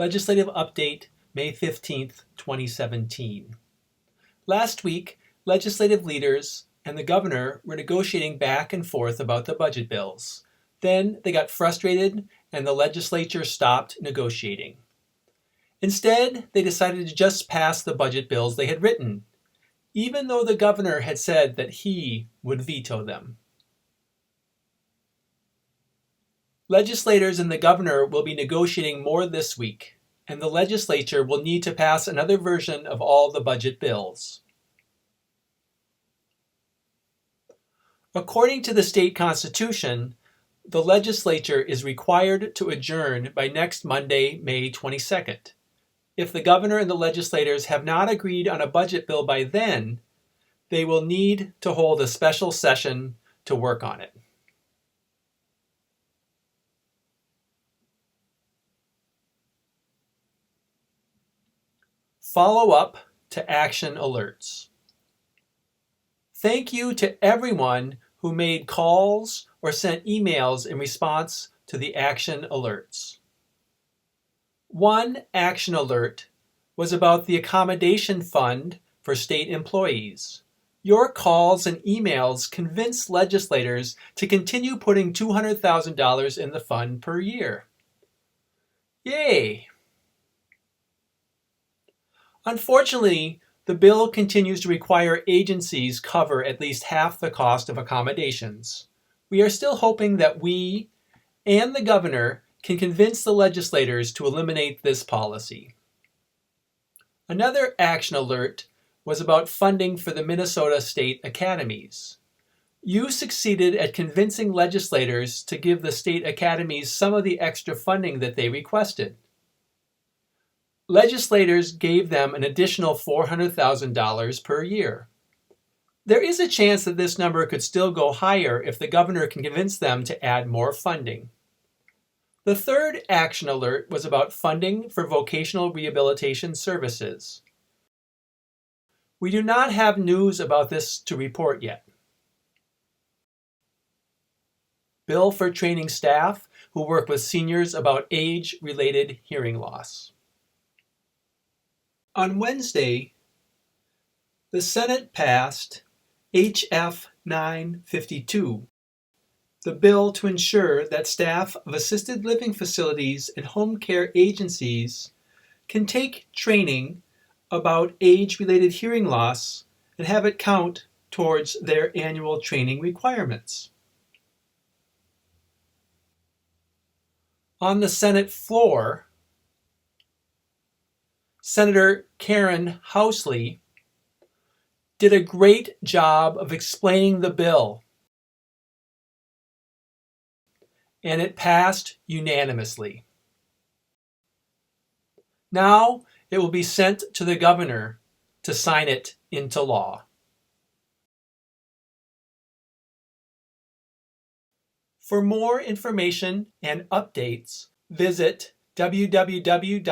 Legislative Update, May 15th, 2017. Last week, legislative leaders and the governor were negotiating back and forth about the budget bills. Then they got frustrated and the legislature stopped negotiating. Instead, they decided to just pass the budget bills they had written, even though the governor had said that he would veto them. Legislators and the governor will be negotiating more this week, and the legislature will need to pass another version of all the budget bills. According to the state constitution, the legislature is required to adjourn by next Monday, May 22nd. If the governor and the legislators have not agreed on a budget bill by then, they will need to hold a special session to work on it. Follow-up to action alerts. Thank you to everyone who made calls or sent emails in response to the action alerts. One action alert was about the accommodation fund for state employees. Your calls and emails convinced legislators to continue putting $200,000 in the fund per year. Yay! Unfortunately, the bill continues to require agencies cover at least half the cost of accommodations. We are still hoping that we and the governor can convince the legislators to eliminate this policy. Another action alert was about funding for the Minnesota State Academies. You succeeded at convincing legislators to give the state academies some of the extra funding that they requested. Legislators gave them an additional $400,000 per year. There is a chance that this number could still go higher if the governor can convince them to add more funding. The third action alert was about funding for vocational rehabilitation services. We do not have news about this to report yet. Bill for training staff who work with seniors about age-related hearing loss. On Wednesday, the Senate passed H.F. 952, the bill to ensure that staff of assisted living facilities and home care agencies can take training about age-related hearing loss and have it count towards their annual training requirements. On the Senate floor, Senator Karen Housley did a great job of explaining the bill, and it passed unanimously. Now it will be sent to the governor to sign it into law. For more information and updates, visit www.mncdhh.org.